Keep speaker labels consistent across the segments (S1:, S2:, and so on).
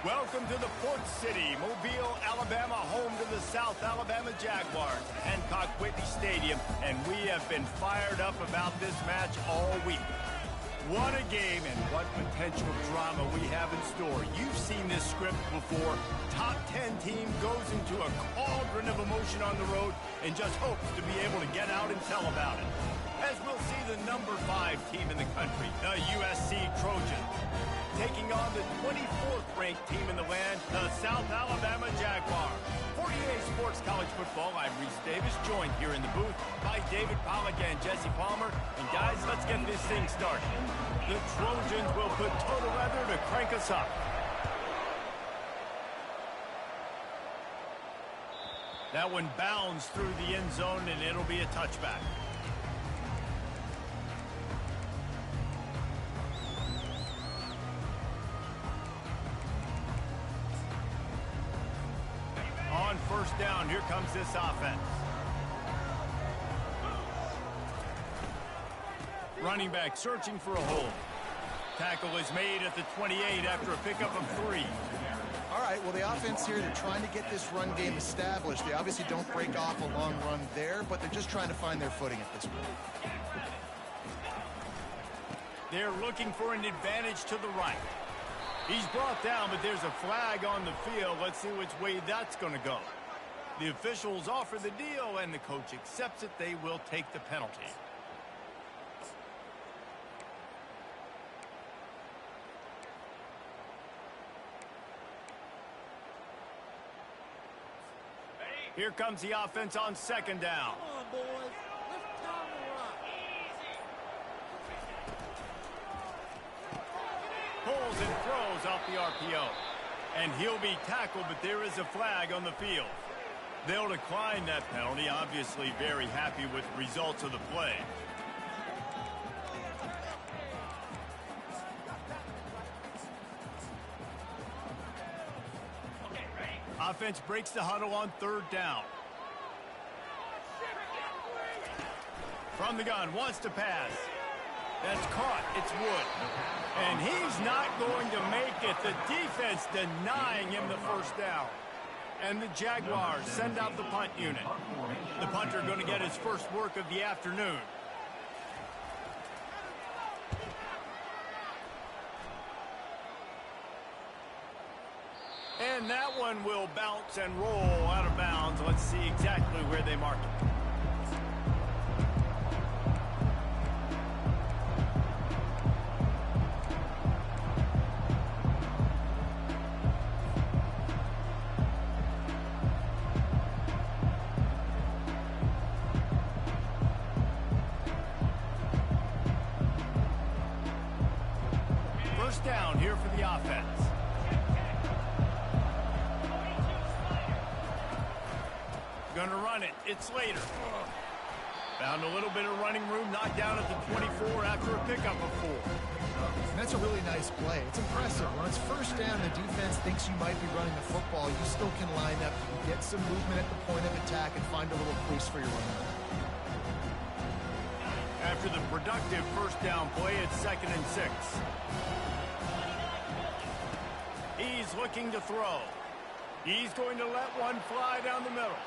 S1: Welcome to the Port City, Mobile, Alabama, home to the South Alabama Jaguars, Hancock Whitney Stadium, and we have been fired up about this match all week. What a game and what potential drama we have in store. You've seen this script before. Top 10 team goes into a cauldron of emotion on the road and just hopes to be able to get out and tell about it. As we'll see the number 5 team in the country, the USC Trojans, taking on the 24th ranked team in the land, the South Alabama Jaguars. For EA Sports College Football, I'm Reese Davis, joined here in the booth by David Pollack and Jesse Palmer. And guys, let's get this thing started. The Trojans will put total leather to crank us up. That one bounds through the end zone, and it'll be a touchback. On first down, here comes this offense. Running back searching for a hole. Tackle is made at the 28 after a pickup of 3.
S2: All right, well, the offense here, they're trying to get this run game established. They obviously don't break off a long run there, but they're just trying to find their footing at this point.
S1: They're looking for an advantage to the right. He's brought down, but there's a flag on the field. Let's see which way that's going to go. The officials offer the deal, and the coach accepts it. They will take the penalty. Here comes the offense on second down.
S3: Come on, boys. Let's time the rock.
S1: Pulls and throws off the RPO. And he'll be tackled, but there is a flag on the field. They'll decline that penalty, obviously very happy with the results of the play. Offense breaks the huddle on third down. From the gun, wants to pass. That's caught. It's Wood. And he's not going to make it. The defense denying him the first down. And the Jaguars send out the punt unit. The punter going to get his first work of the afternoon. And that one will bounce and roll out of bounds. Let's see exactly where they mark it. First down here for the offense. Gonna run it. It's Slater. Found a little bit of running room, knocked down at the 24 after a pickup of 4.
S2: And that's a really nice play. It's impressive. When it's first down, the defense thinks you might be running the football. You still can line up. You can get some movement at the point of attack and find a little crease for your running back.
S1: After the productive first down play, it's 2nd and 6. He's looking to throw. He's going to let one fly down the middle.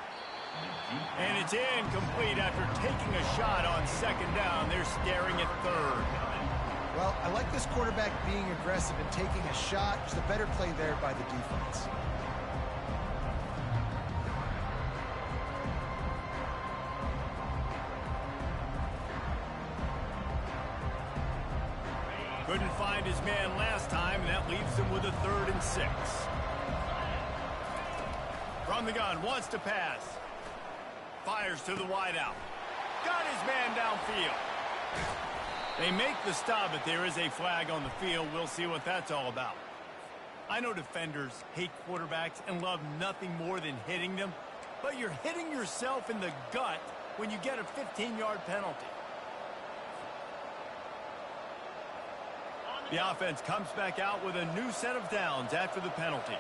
S1: And it's incomplete after taking a shot on second down. They're staring at third.
S2: Well, I like this quarterback being aggressive and taking a shot. Just a better play there by the defense.
S1: Couldn't find his man last time, and that leaves him with a 3rd and 6. From the gun, wants to pass. Fires to the wideout. Got his man downfield. They make the stop, but there is a flag on the field. We'll see what that's all about. I know defenders hate quarterbacks and love nothing more than hitting them, but you're hitting yourself in the gut when you get a 15-yard penalty. The offense comes back out with a new set of downs after the penalty.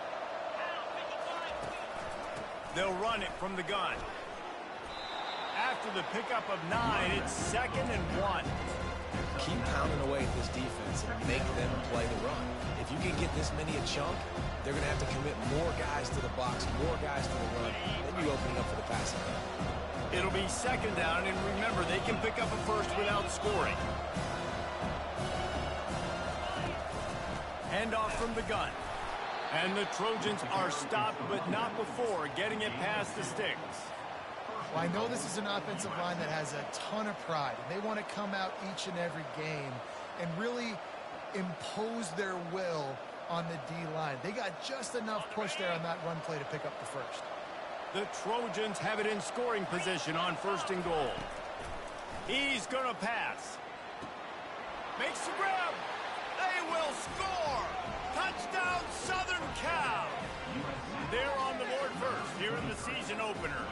S1: They'll run it from the gun. After the pickup of 9, it's 2nd and 1.
S4: keep pounding away at this defense and make them play the run. If you can get this many a chunk, they're going to have to commit more guys to the box, more guys to the run. Then you open it up for the passing game.
S1: It'll be second down, and remember, they can pick up a first without scoring. Handoff from the gun. And the Trojans are stopped, but not before getting it past the sticks.
S2: Well, I know this is an offensive line that has a ton of pride, and they want to come out each and every game and really impose their will on the D-line. They got just enough push there on that run play to pick up the first.
S1: The Trojans have it in scoring position on 1st and goal. He's going to pass. Makes the grab. They will score. Touchdown, Southern Cal. They're on the board first here in the season opener.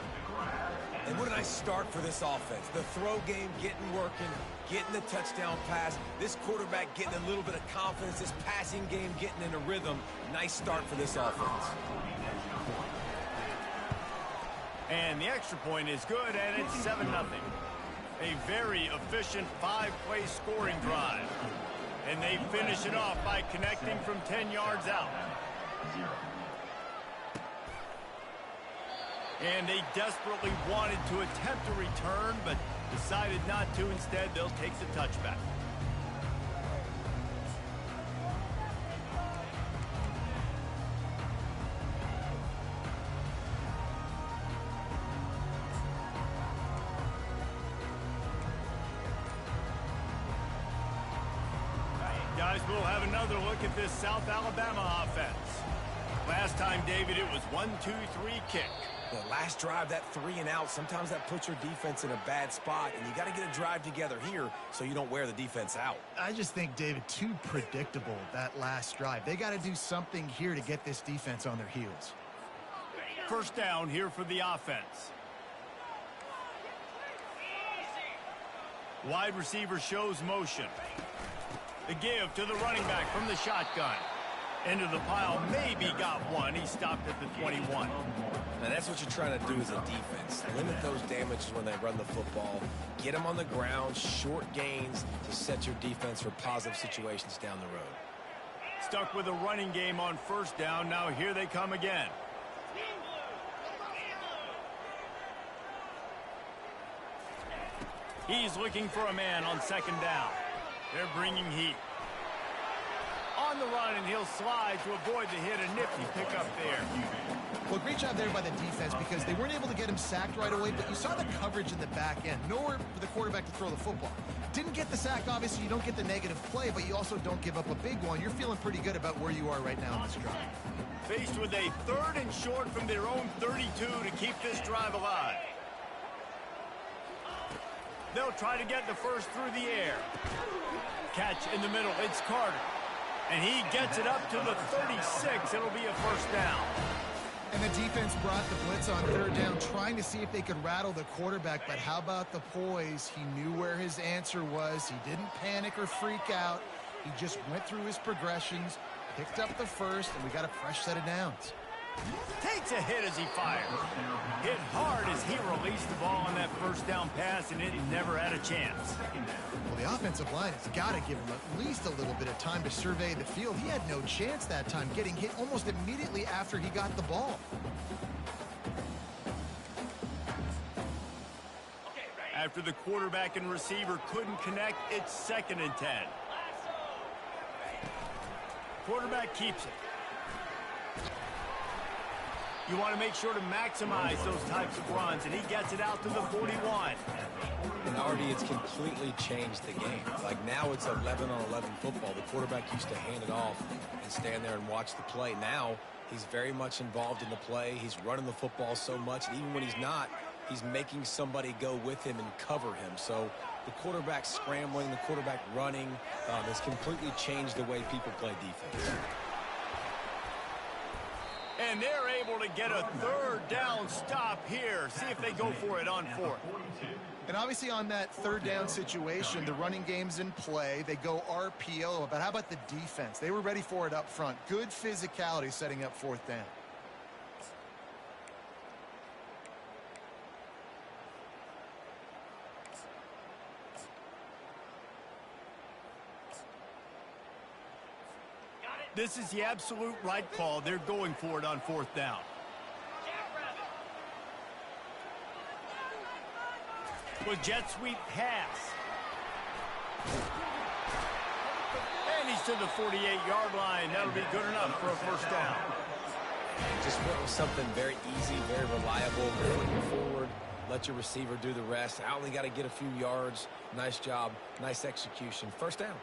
S4: And what a nice start for this offense. The throw game getting working, getting the touchdown pass. This quarterback getting a little bit of confidence. This passing game getting in a rhythm. Nice start for this offense.
S1: And the extra point is good, and it's 7-0. A very efficient 5-play scoring drive. And they finish it off by connecting from 10 yards out. And they desperately wanted to attempt a return, but decided not to. Instead, they'll take the touchback. Guys, we'll have another look at this South Alabama offense. Last time, David, it was 1-2-3 kick.
S4: The last drive, that 3-and-out, sometimes that puts your defense in a bad spot, and you got to get a drive together here so you don't wear the defense out.
S2: I just think, David, too predictable, that last drive. They got to do something here to get this defense on their heels.
S1: First down here for the offense. Wide receiver shows motion. The give to the running back from the shotgun. Into the pile, maybe got one. He stopped at the 21.
S4: Now that's what you're trying to do as a defense. Limit those damages when they run the football. Get them on the ground, short gains to set your defense for positive situations down the road.
S1: Stuck with a running game on first down. Now here they come again. He's looking for a man on second down. They're bringing heat. On the run, and he'll slide to avoid the hit. A nifty pickup there.
S2: Well, great job there by the defense because they weren't able to get him sacked right away, but you saw the coverage in the back end. Nowhere for the quarterback to throw the football. Didn't get the sack, obviously. You don't get the negative play, but you also don't give up a big one. You're feeling pretty good about where you are right now in this drive.
S1: Faced with a 3rd and short from their own 32 to keep this drive alive. They'll try to get the first through the air. Catch in the middle. It's Carter. And he gets it up to the 36. It'll be a first down.
S2: And the defense brought the blitz on 3rd down, trying to see if they could rattle the quarterback. But how about the poise? He knew where his answer was. He didn't panic or freak out. He just went through his progressions, picked up the first, and we got a fresh set of downs.
S1: Takes a hit as he fires. Hit hard as he released the ball on that first down pass, and it never had a chance.
S2: Well, the offensive line has got to give him at least a little bit of time to survey the field. He had no chance that time, getting hit almost immediately after he got the ball.
S1: After the quarterback and receiver couldn't connect, it's 2nd and 10. Quarterback keeps it. You want to make sure to maximize those types of runs, and he gets it out to the 41.
S4: And already it's completely changed the game. Like now it's 11-on-11 football. The quarterback used to hand it off and stand there and watch the play. Now he's very much involved in the play. He's running the football so much, and even when he's not, he's making somebody go with him and cover him. So the quarterback scrambling, the quarterback running has completely changed the way people play defense.
S1: And they're able to get a 3rd down stop here. See if they go for it on 4th.
S2: And obviously on that 3rd down situation, the running game's in play. They go RPO. But how about the defense? They were ready for it up front. Good physicality setting up 4th down.
S1: This is the absolute right call. They're going for it on 4th down. With jet sweep pass. And he's to the 48-yard line. That'll be good enough for a 1st down.
S4: Just went with something very easy, very reliable. Moving forward, let your receiver do the rest. I only got to get a few yards. Nice job, nice execution. 1st down.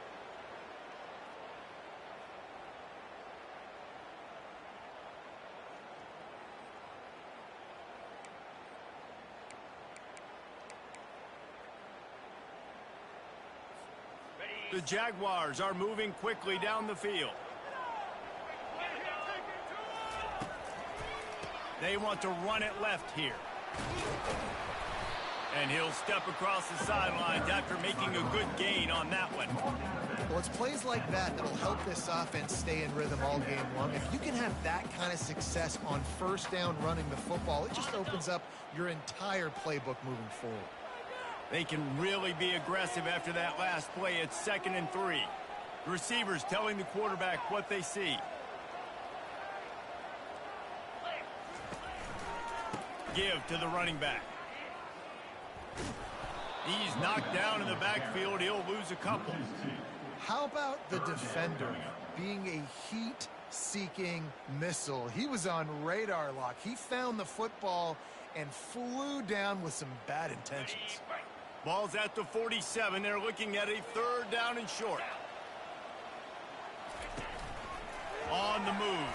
S1: The Jaguars are moving quickly down the field. They want to run it left here. And he'll step across the sidelines after making a good gain on that one.
S2: Well, it's plays like that that'll help this offense stay in rhythm all game long. If you can have that kind of success on 1st down running the football, it just opens up your entire playbook moving forward.
S1: They can really be aggressive after that last play. It's 2nd and 3. The receivers telling the quarterback what they see. Give to the running back. He's knocked down in the backfield. He'll lose a couple.
S2: How about the defender being a heat-seeking missile? He was on radar lock. He found the football and flew down with some bad intentions.
S1: Ball's at the 47. They're looking at a 3rd down and short. On the move.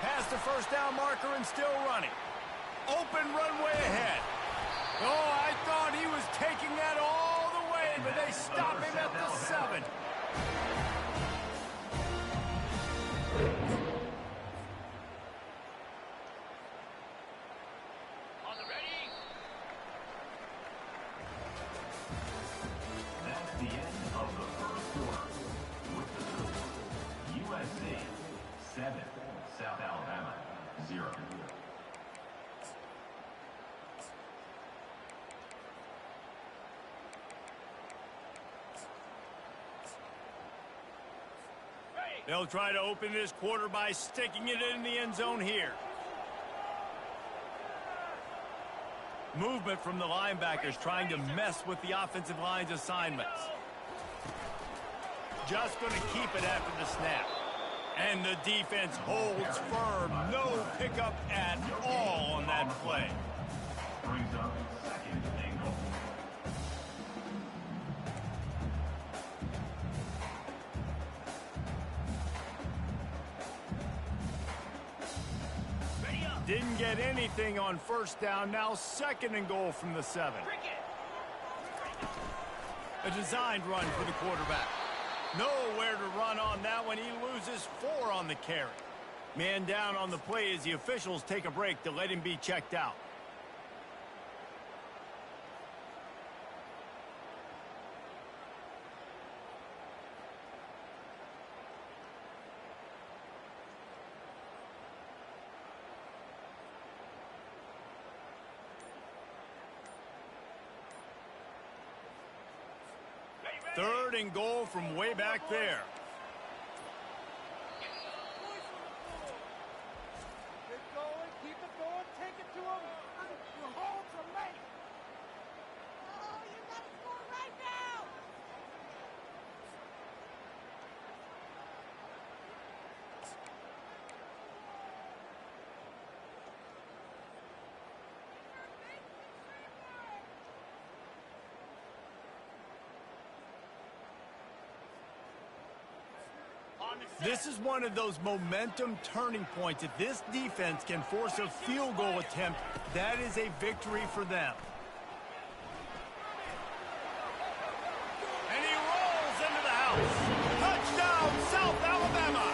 S1: Past the 1st down marker and still running. Open runway ahead. Oh, I thought he was taking that all the way, but they stop him at the 7.
S5: South Alabama 0.
S1: They'll try to open this quarter by sticking it in the end zone here. Movement from the linebackers trying to mess with the offensive line's assignments. Just going to keep it after the snap. And the defense holds firm. No pickup at all on that play.
S5: Brings up 2nd and goal.
S1: Didn't get anything on 1st down. Now 2nd and goal from the 7. A designed run for the quarterback. Nowhere to run on that one. He loses 4 on the carry. Man down on the play as the officials take a break to let him be checked out. Third and goal from way back there.
S3: Keep going, keep it going, take it to him. Your holds are late. Oh, you gotta score right now.
S1: This is one of those momentum turning points. If this defense can force a field goal attempt, that is a victory for them. And he rolls into the house. Touchdown, South Alabama.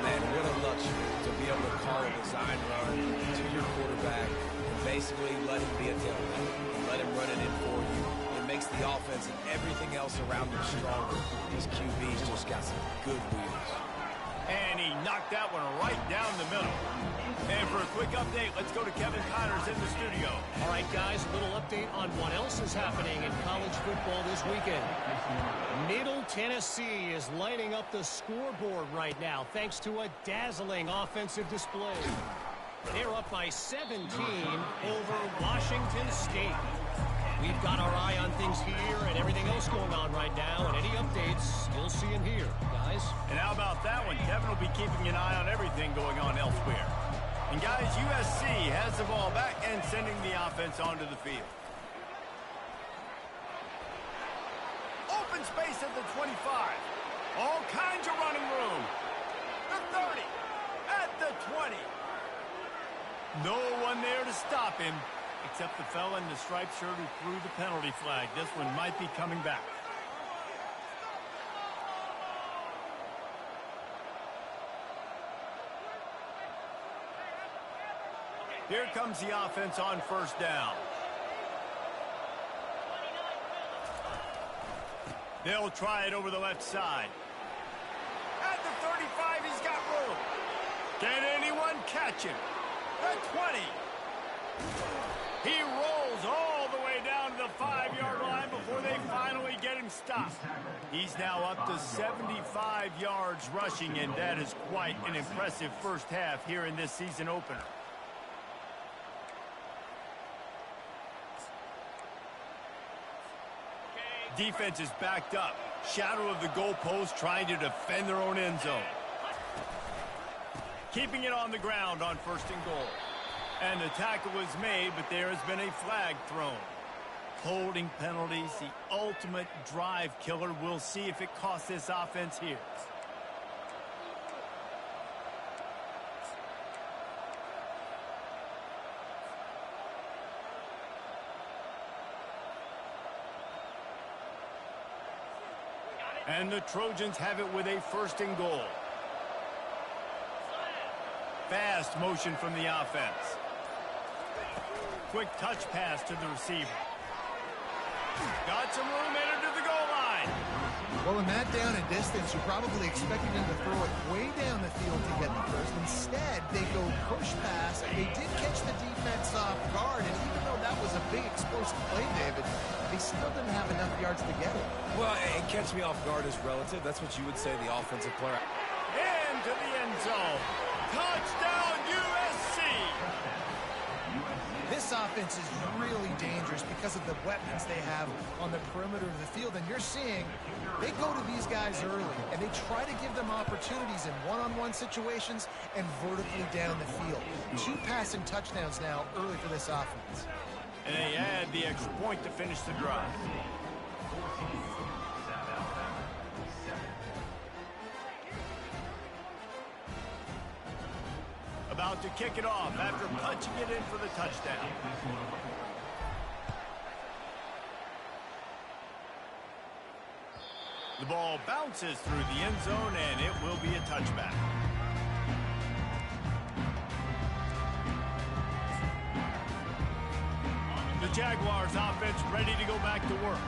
S4: Man, what a luxury to be able to call a design run to your quarterback and basically let him be a tailback and let him run it in for you. It makes the offense and everything else around him stronger. These QBs just got some good wheels.
S1: And he knocked that one right down the middle. And for a quick update, let's go to Kevin Connors in the studio.
S6: All right, guys, a little update on what else is happening in college football this weekend. Middle Tennessee is lighting up the scoreboard right now thanks to a dazzling offensive display. They're up by 17 over Washington State. We've got our eye on things here and everything else going on right now, and any updates, you'll see them here, guys.
S1: And how about that one? Kevin will be keeping an eye on everything going on elsewhere. And guys, USC has the ball back and sending the offense onto the field. Open space at the 25. All kinds of running room. The 30. At the 20. No one there to stop him, except the fella in the striped shirt who threw the penalty flag. This one might be coming back. Here comes the offense on first down. They'll try it over the left side. At the 35, he's got room. Can anyone catch him? The 20. He rolls all the way down to the 5-yard line before they finally get him stopped. He's now up to 75 yards rushing, and that is quite an impressive first half here in this season opener. Defense is backed up. Shadow of the goalpost trying to defend their own end zone. Keeping it on the ground on first and goal. And the tackle was made, but there has been a flag thrown. Holding penalties, the ultimate drive killer. We'll see if it costs this offense here. And the Trojans have it with a first and goal. Fast motion from the offense. Quick touch pass to the receiver. Got some room, entered to the goal line.
S2: Well, in that down and distance, you probably expected him to throw it way down the field to get the first. Instead, they go push pass, and they did catch the defense off guard. And even though that was a big explosive play, David, they still didn't have enough yards to get it.
S4: Well, and catch me off guard is relative. That's what you would say the offensive player.
S1: Into the end zone. Touchdown, USC!
S2: This offense is really dangerous because of the weapons they have on the perimeter of the field. And you're seeing they go to these guys early, and they try to give them opportunities in one-on-one situations and vertically down the field. 2 passing touchdowns now early for this offense.
S1: And they add the extra point to finish the drive. About to kick it off after punching it in for the touchdown. The ball bounces through the end zone, and it will be a touchback. The Jaguars offense ready to go back to work.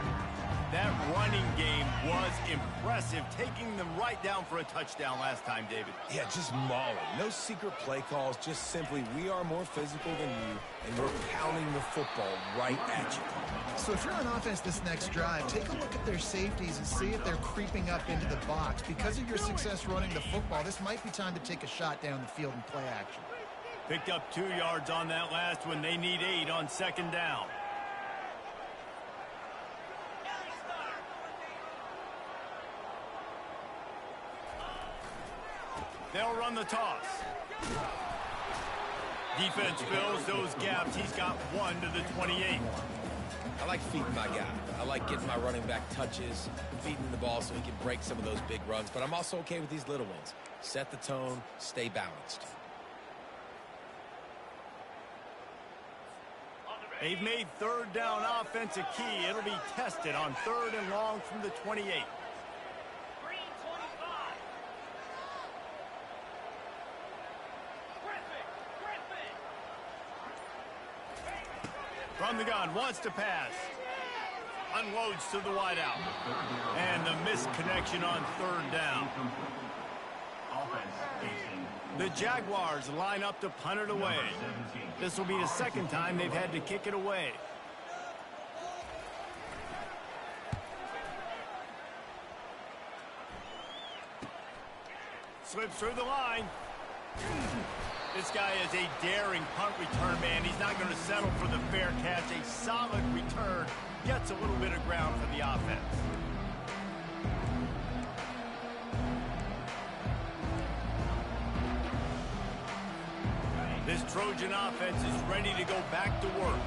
S1: That running game was impressive, taking them right down for a touchdown last time, David.
S4: Yeah, just mauling. No secret play calls, just simply we are more physical than you, and we're pounding the football right at you.
S2: So if you're on offense this next drive, take a look at their safeties and see if they're creeping up into the box. Because of your success running the football, this might be time to take a shot down the field and play action.
S1: Picked up 2 yards on that last one. They need 8 on second down. They'll run the toss. Defense fills those gaps. He's got 1 to the 28.
S4: I like feeding my guy. I like getting my running back touches, feeding the ball so he can break some of those big runs. But I'm also okay with these little ones. Set the tone, stay balanced.
S1: They've made third down offense a key. It'll be tested on 3rd and long from the 28. From the gun, wants to pass. Unloads to the wideout. And the missed connection on 3rd down.
S5: offense facing
S1: The Jaguars line up to punt it away. This will be the second time they've had to kick it away. Slips through the line. This guy is a daring punt return man. He's not going to settle for the fair catch. A solid return. Gets a little bit of ground for the offense. This Trojan offense is ready to go back to work.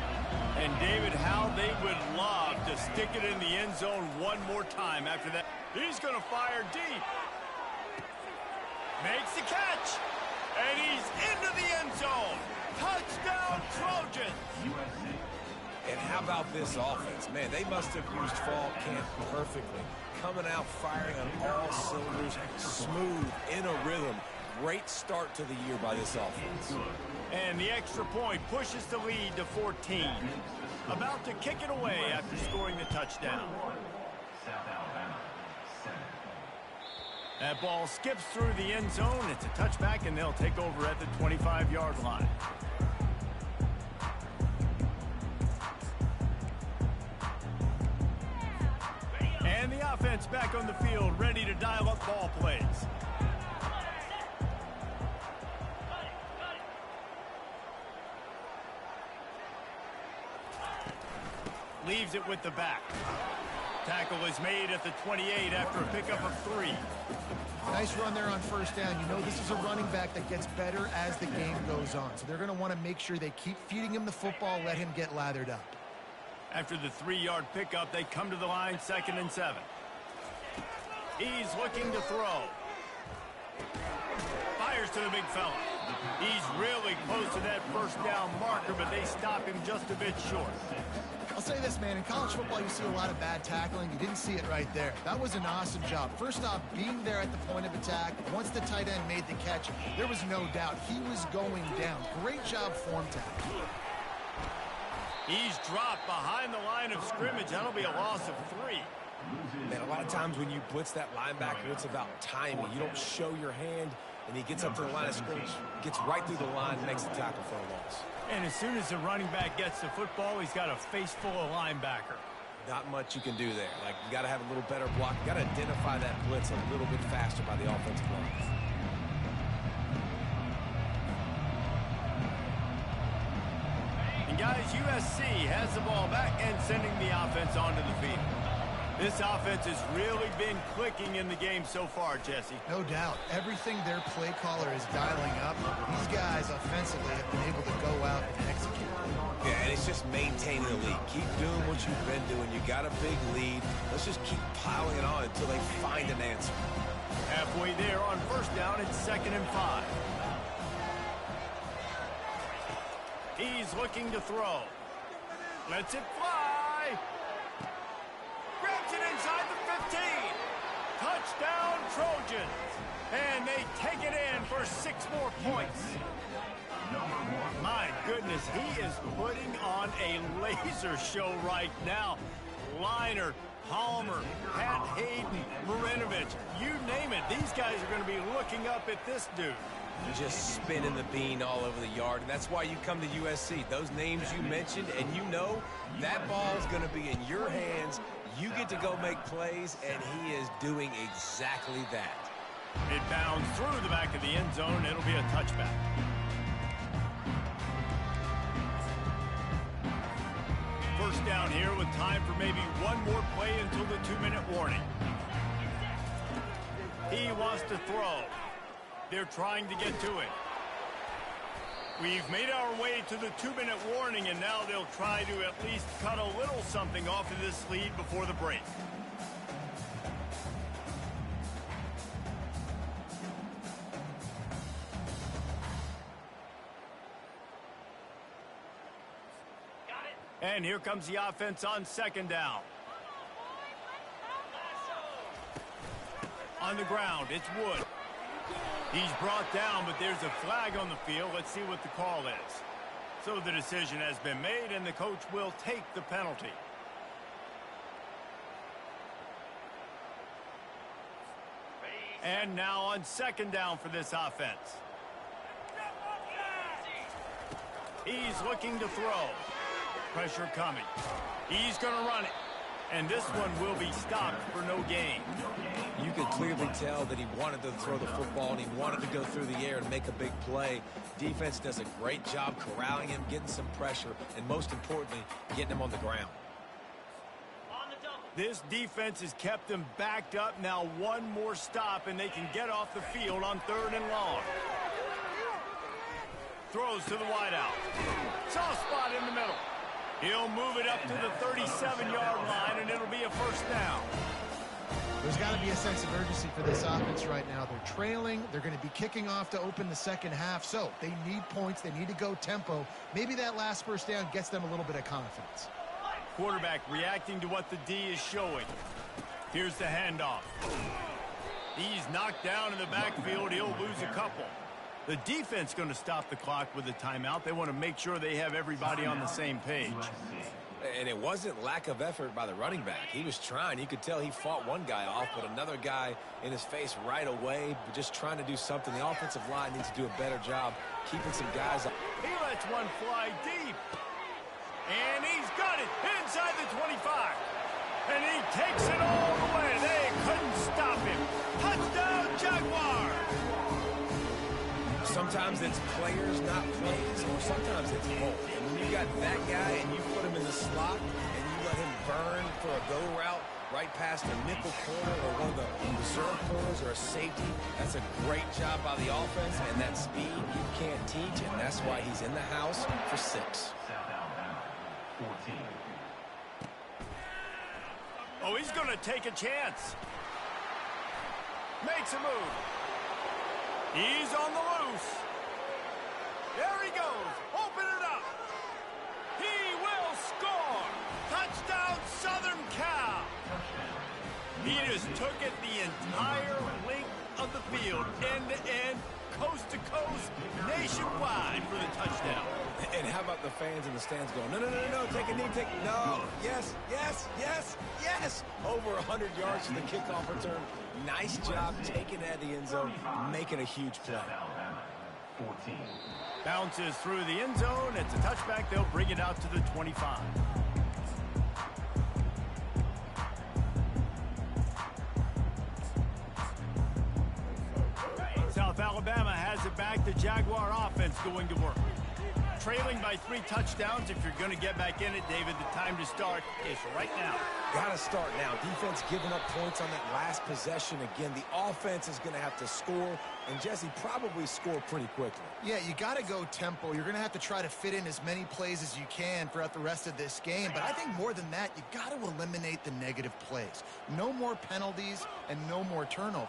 S1: And David, how they would love to stick it in the end zone one more time after that. He's going to fire deep. Makes the catch. And he's into the end zone. Touchdown, Trojans.
S4: And how about this offense? Man, they must have used fall camp perfectly. Coming out firing on all cylinders, smooth, in a rhythm. Great start to the year by this offense.
S1: And the extra point pushes the lead to 14. About to kick it away after scoring the touchdown.
S5: South Alabama 7.
S1: That ball skips through the end zone. It's a touchback, and they'll take over at the 25-yard line. And the offense back on the field, ready to dial up ball plays. Leaves it with the back. Tackle is made at the 28 after a pickup of 3.
S2: Nice run there on first down. You know this is a running back that gets better as the game goes on. So they're going to want to make sure they keep feeding him the football, let him get lathered up.
S1: After the 3-yard pickup, they come to the line, 2nd and 7. He's looking to throw. Fires to the big fella. He's really close to that first down marker, but they stop him just a bit short.
S2: I'll say this, man. In college football, you see a lot of bad tackling. You didn't see it right there. That was an awesome job. First off, being there at the point of attack. Once the tight end made the catch, there was no doubt he was going down. Great job form tackle.
S1: He's dropped behind the line of scrimmage. That'll be a loss of 3.
S4: Man, a lot of times when you blitz that linebacker, it's about timing. You don't show your hand, and he gets up to the line of scrimmage, gets right through the line, makes the tackle for a loss.
S1: And as soon as the running back gets the football, he's got a face full of linebacker.
S4: Not much you can do there. Like, you got to have a little better block. You got to identify that blitz a little bit faster by the offensive line.
S1: And guys, USC has the ball back and sending the offense onto the field. This offense has really been clicking in the game so far, Jesse.
S2: No doubt. Everything their play caller is dialing up, these guys offensively have been able to go out and execute.
S4: Yeah, and it's just maintaining the lead. Keep doing what you've been doing. You got a big lead. Let's just keep piling it on until they find an answer.
S1: Halfway there on first down, it's 2nd and 5. He's looking to throw. Lets it fly. Grabs it inside the 15. Touchdown, Trojans. And they take it in for 6 more points. My goodness, he is putting on a laser show right now. Liner, Palmer, Pat Hayden, Marinovich, you name it. These guys are going to be looking up at this dude.
S4: Just spinning the bean all over the yard, and that's why you come to USC. Those names you mentioned, and you know that ball is going to be in your hands. You get to go make plays, and he is doing exactly that.
S1: It bounds through the back of the end zone. It'll be a touchback. First down here with time for maybe one more play until the 2-minute warning. He wants to throw. They're trying to get to it. We've made our way to the 2-minute warning, and now they'll try to at least cut a little something off of this lead before the break. And here comes the offense on 2nd down. On the ground, it's Wood. He's brought down, but there's a flag on the field. Let's see what the call is. So the decision has been made, and the coach will take the penalty. And now on second down for this offense. He's looking to throw. Pressure coming. He's going to run it. And this one will be stopped for no gain.
S4: You could clearly tell that he wanted to throw the football and he wanted to go through the air and make a big play. Defense does a great job corralling him, getting some pressure, and most importantly, getting him on the ground.
S1: This defense has kept them backed up. Now one more stop and they can get off the field on 3rd and long. Throws to the wideout. Soft spot in the middle. He'll move it up to the 37-yard line, and it'll be a first down.
S2: There's got to be a sense of urgency for this offense right now. They're trailing. They're going to be kicking off to open the second half. So they need points. They need to go tempo. Maybe that last first down gets them a little bit of confidence.
S1: Quarterback reacting to what the D is showing. Here's the handoff. He's knocked down in the backfield. He'll lose a couple. The defense going to stop the clock with a timeout. They want to make sure they have everybody on the same page.
S4: And it wasn't lack of effort by the running back. He was trying. You could tell he fought one guy off, but another guy in his face right away, just trying to do something. The offensive line needs to do a better job keeping some guys up.
S1: He lets one fly deep. And he's got it inside the 25. And he takes it all the way. They couldn't stop him. Touchdown, Jaguars!
S4: Sometimes it's players, not plays, or sometimes it's both. And when you got that guy and you put him in the slot and you let him burn for a go route right past a nickel corner or one of the reserve corners or a safety, that's a great job by the offense, and that speed you can't teach, and that's why he's in the house for 6.
S5: South Alabama, 14.
S1: Oh, he's going to take a chance. Makes a move. He's on the loose. There he goes. Open it up. He will score. Touchdown, Southern Cal. He just took it the entire length of the field, end to end, coast to coast, nationwide for the touchdown.
S4: And how about the fans in the stands going, no, no, no, no, take a knee, take, no, yes, yes, yes, yes. Over 100 yards to the kickoff return. Nice job taking it at the end zone, making a huge play.
S5: South Alabama, 14.
S1: Bounces through the end zone. It's a touchback. They'll bring it out to the 25. South Alabama has it back. The Jaguar offense going to work. Trailing by 3 touchdowns. If you're going to get back in it, David, the time to start is right now.
S4: Got to start now. Defense giving up points on that last possession. Again, the offense is going to have to score, and Jesse probably score pretty quickly.
S2: Yeah, you got to go tempo. You're going to have to try to fit in as many plays as you can throughout the rest of this game. But I think more than that, you got to eliminate the negative plays. No more penalties and no more turnovers.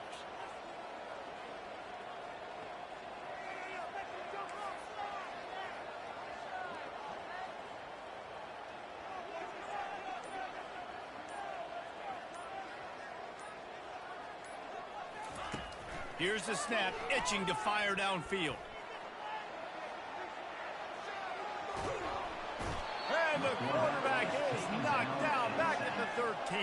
S1: Here's the snap, itching to fire downfield. And the quarterback is knocked down back at the 13.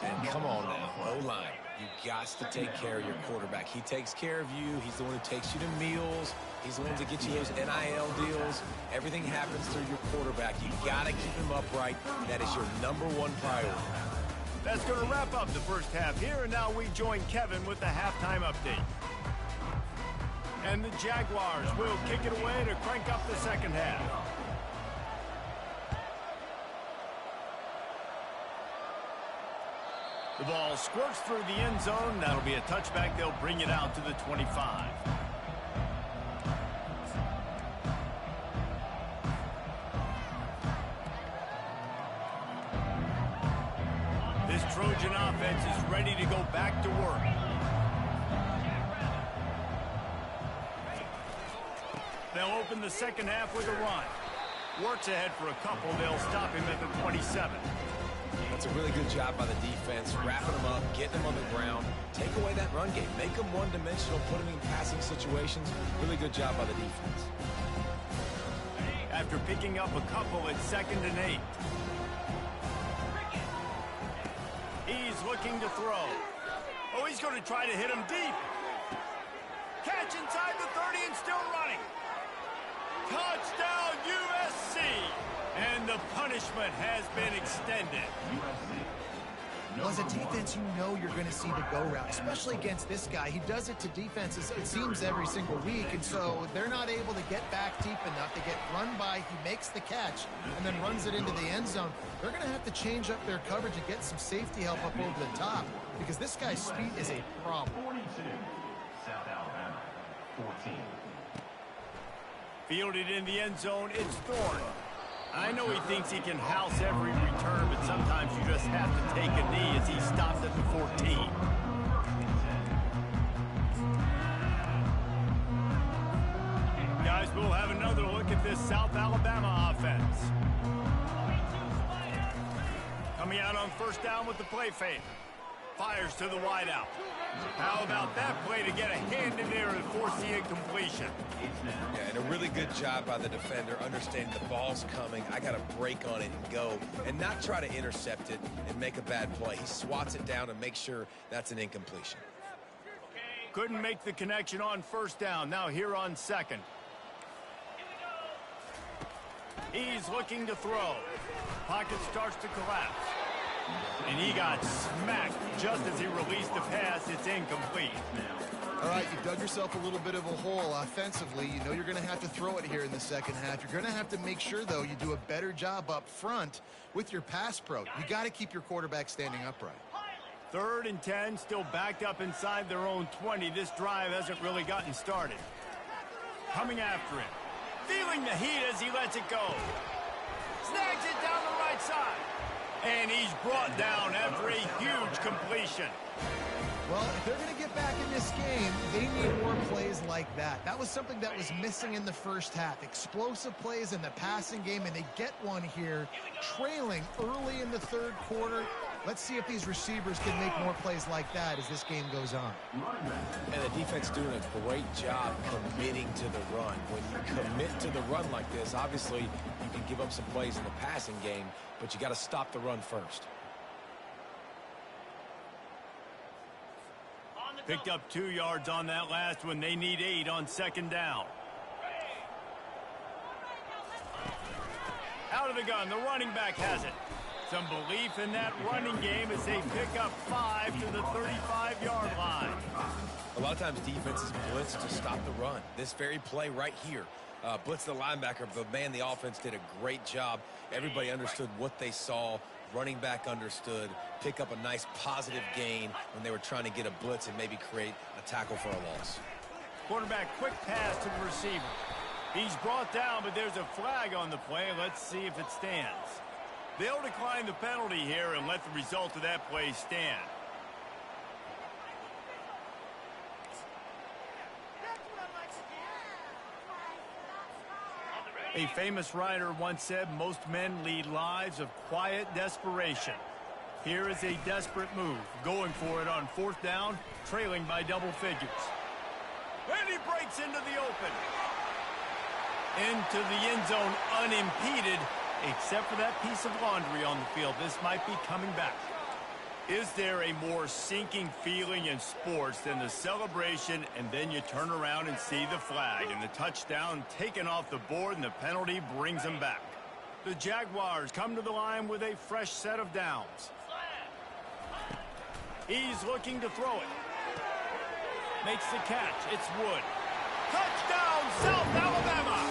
S4: And come on now, O-line. You got to take care of your quarterback. He takes care of you. He's the one who takes you to meals. He's the one to get you those NIL deals. Everything happens through your quarterback. You got to keep him upright. That is your #1 priority.
S1: That's going to wrap up the first half here, and now we join Kevin with the halftime update. And the Jaguars will kick it away to crank up the second half. The ball squirts through the end zone. That'll be a touchback. They'll bring it out to the 25. This Trojan offense is ready to go back to work. They'll open the second half with a run. Works ahead for a couple. They'll stop him at the 27.
S4: That's a really good job by the defense, wrapping them up, getting them on the ground. Take away that run game. Make them one-dimensional, put them in passing situations. Really good job by the defense.
S1: After picking up a couple at 2nd and 8. He's looking to throw. Oh, he's He's going to try to hit him deep. Catch inside the 30 and still running. Touchdown, USC. And the punishment has been extended.
S2: Well, as a defense, you know you're going to see the go route, especially against this guy. He does it to defenses, it seems, every single week, and so they're not able to get back deep enough to get run by. He makes the catch and then runs it into the end zone. They're going to have to change up their coverage and get some safety help up over the top because this guy's speed is a problem.
S5: 42, South Alabama, 14.
S1: Fielded in the end zone, it's Thorne. I know he thinks he can house every return, but sometimes you just have to take a knee as he stops at the 14. Guys, we'll have another look at this South Alabama offense. Coming out on first down with the play fake. Fires to the wideout. How about that play to get a hand in there and force the incompletion?
S4: Yeah, and a really good job by the defender understanding the ball's coming. I got to break on it and go and not try to intercept it and make a bad play. He swats it down and makes sure that's an incompletion.
S1: Couldn't make the connection on first down. Now here on second. He's looking to throw. Pocket starts to collapse. And he got smacked just as he released the pass. It's incomplete.
S2: All right, you dug yourself a little bit of a hole offensively. You know you're going to have to throw it here in the second half. You're going to have to make sure, though, you do a better job up front with your pass pro. You got to keep your quarterback standing upright.
S1: 3rd and 10, still backed up inside their own 20. This drive hasn't really gotten started. Coming after him. Feeling the heat as he lets it go. Snags it down the right side. And he's brought down after a huge completion.
S2: Well, if they're going to get back in this game, they need more plays like that. That was something that was missing in the first half. Explosive plays in the passing game, and they get one here, trailing early in the 3rd quarter. Let's see if these receivers can make more plays like that as this game goes on.
S4: And the defense doing a great job committing to the run. When you commit to the run like this, obviously you can give up some plays in the passing game, but you got to stop the run first.
S1: Picked up 2 yards on that last one. They need 8 on second down. Out of the gun, the running back has it. Some belief in that running game as they pick up 5 to the 35-yard line.
S4: A lot of times defenses blitz to stop the run. This very play right here, blitz the linebacker, but man, the offense did a great job. Everybody understood what they saw. Running back understood. Pick up a nice positive gain when they were trying to get a blitz and maybe create a tackle for a loss.
S1: Quarterback, quick pass to the receiver. He's brought down, but there's a flag on the play. Let's see if it stands. They'll decline the penalty here and let the result of that play stand. A famous writer once said, most men lead lives of quiet desperation. Here is a desperate move, going for it on 4th down, trailing by double figures. And he breaks into the open. Into the end zone unimpeded, except for that piece of laundry on the field. This might be coming back. Is there a more sinking feeling in sports than the celebration and then you turn around and see the flag and the touchdown taken off the board and the penalty brings them back? The Jaguars come to the line with a fresh set of downs. He's looking to throw it. Makes the catch. It's Wood. Touchdown, South Alabama!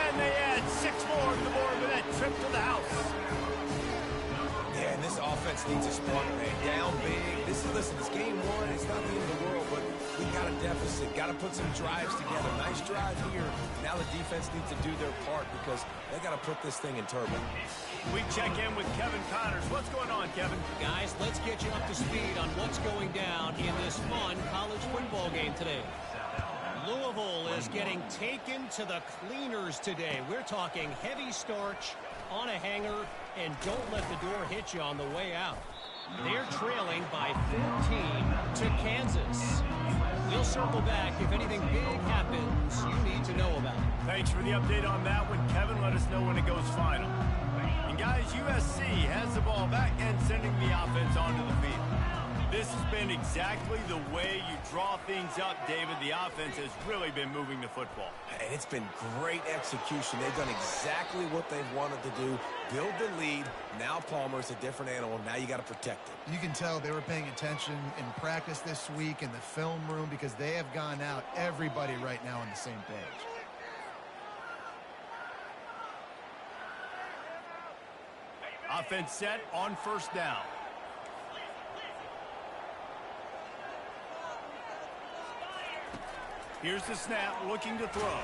S1: And they add 6 more to the board with that trip to the house.
S4: Yeah, and this offense needs a spark, man. Down big. Listen, it's game 1. It's not the end of the world, but we got a deficit. Got to put some drives together. Nice drive here. Now the defense needs to do their part because they got to put this thing in turbo.
S1: We check in with Kevin Connors. What's going on, Kevin?
S6: Guys, let's get you up to speed on what's going down in this fun college football game today. Louisville is getting taken to the cleaners today. We're talking heavy starch on a hanger, and don't let the door hit you on the way out. They're trailing by 14 to Kansas. We'll circle back if anything big happens you need to know about.
S1: Thanks for the update on that one, Kevin. Let us know when it goes final. And guys, USC has the ball back and sending the offense onto the field. This has been exactly the way you draw things up, David. The offense has really been moving the football.
S4: And it's been great execution. They've done exactly what they've wanted to do. Build the lead. Now Palmer's a different animal. Now you got to protect him.
S2: You can tell they were paying attention in practice this week in the film room because they have gone out, everybody right now on the same page.
S1: Offense set on first down. Here's the snap, looking to throw.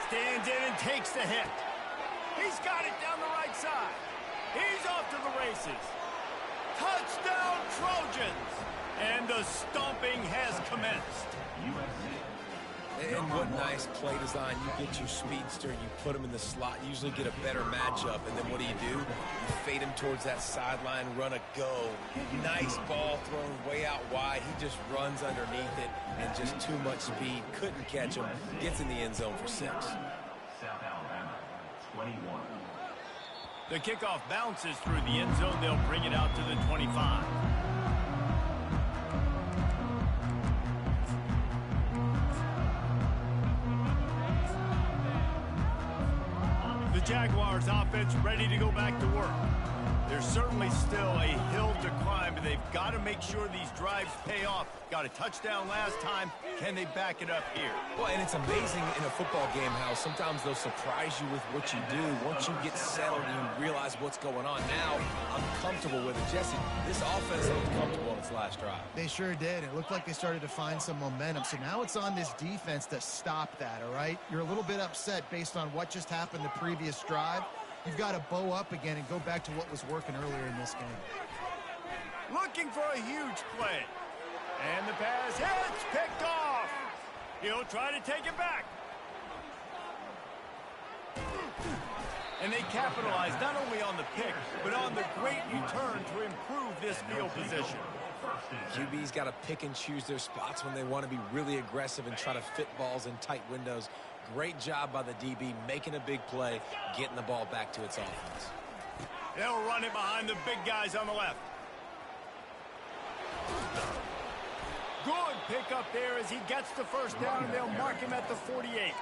S1: Stands in and takes the hit. He's got it down the right side. He's off to the races. Touchdown, Trojans! And the stomping has commenced.
S4: And what nice play design. You get your speedster, you put him in the slot, usually get a better matchup, and then what do? You fade him towards that sideline, run a go. Nice ball thrown way out wide. He just runs underneath it, and just too much speed. Couldn't catch him. Gets in the end zone for 6.
S5: South Alabama, 21.
S1: The kickoff bounces through the end zone. They'll bring it out to the 25. The Jaguars offense ready to go back to work. There's certainly still a hill to climb, but they've got to make sure these drives pay off. Got a touchdown last time. Can they back it up here?
S4: Well, and it's amazing in a football game how sometimes they'll surprise you with what you do. Once you get settled and you realize what's going on, now I'm comfortable with it. Jesse, this offense looked comfortable on its last drive.
S2: They sure did. It looked like they started to find some momentum. So now it's on this defense to stop that, all right? You're a little bit upset based on what just happened the previous drive. You've got to bow up again and go back to what was working earlier in this game.
S1: Looking for a huge play. And the pass hits, picked off. He'll try to take it back. And they capitalize not only on the pick, but on the great return to improve this field position.
S4: QB's got to pick and choose their spots when they want to be really aggressive and try to fit balls in tight windows. Great job by the DB making a big play, getting the ball back to its offense.
S1: They'll run it behind the big guys on the left. Good pick up there as he gets the first down, and they'll mark him at the 48.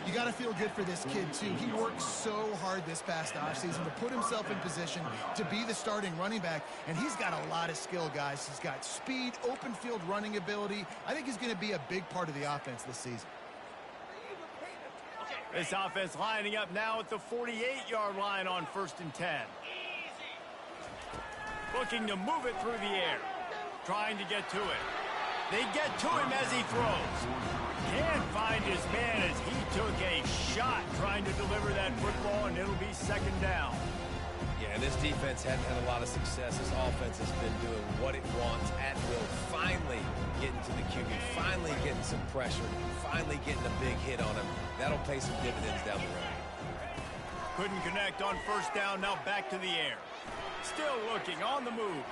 S2: You got to feel good for this kid, too. He worked so hard this past offseason to put himself in position to be the starting running back, and he's got a lot of skill, guys. He's got speed, open field running ability. I think he's going to be a big part of the offense this season.
S1: This offense lining up now at the 48-yard line on 1st and 10. Looking to move it through the air. Trying to get to it. They get to him as he throws. Can't find his man as he took a shot trying to deliver that football, and it'll be 2nd down.
S4: Yeah, this defense hadn't had a lot of success. This offense has been doing what it wants at will. Finally getting to the QB, finally getting some pressure, finally getting a big hit on him. That'll pay some dividends down the road.
S1: Couldn't connect on 1st down, now back to the air. Still looking, on the move.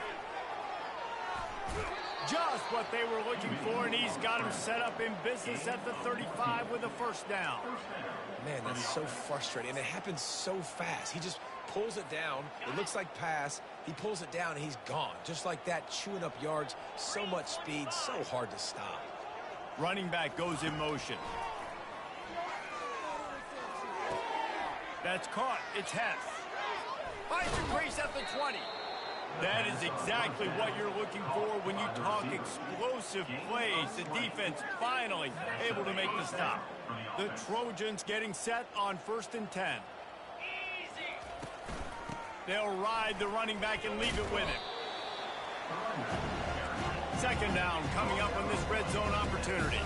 S1: Just what they were looking for, and he's got him set up in business at the 35 with a 1st down.
S4: Man, that's so frustrating, and it happens so fast. He just pulls it down. It looks like pass. He pulls it down, and he's gone. Just like that, chewing up yards. So much speed, so hard to stop.
S1: Running back goes in motion. That's caught. It's Hess. Finds a crease at the 20. That is exactly what you're looking for when you talk explosive plays. The defense finally able to make the stop. The Trojans getting set on 1st and 10. They'll ride the running back and leave it with him. 2nd down coming up on this red zone opportunity.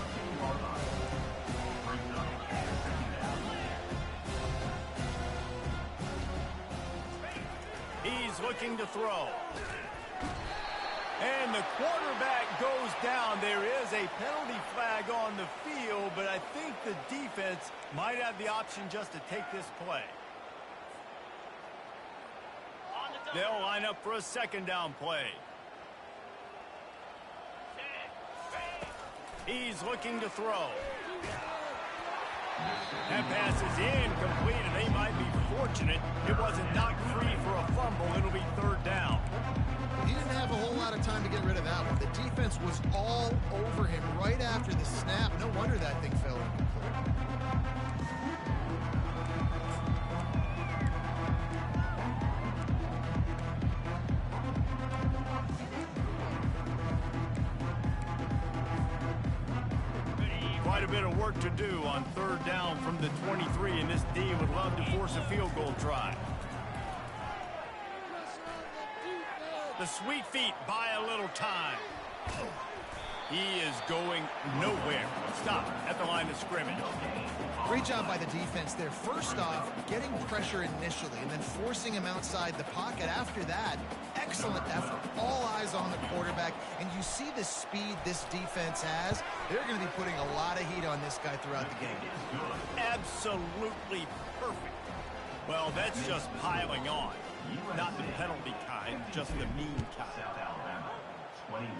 S1: He's looking to throw. And the quarterback goes down. There is a penalty flag on the field, but I think the defense might have the option just to take this play. They'll line up for a 2nd down play. He's looking to throw. That pass is incomplete, and they might be fortunate it wasn't knocked free for a fumble. It'll be 3rd down.
S2: He didn't have a whole lot of time to get rid of that one. The defense was all over him right after the snap. No wonder that thing fell incomplete.
S1: Quite a bit of work to do on third down from the 23, and this D would love to force a field goal try. The Sweet Feet buy a little time. He is going nowhere. Stop at the line of scrimmage.
S2: Great job by the defense there. First off, getting pressure initially and then forcing him outside the pocket. After that, excellent effort. All eyes on the quarterback. And you see the speed this defense has. They're going to be putting a lot of heat on this guy throughout the game.
S1: Absolutely perfect. Well, that's just piling on. Not the penalty kind, just the mean kind.
S5: South Alabama, 21.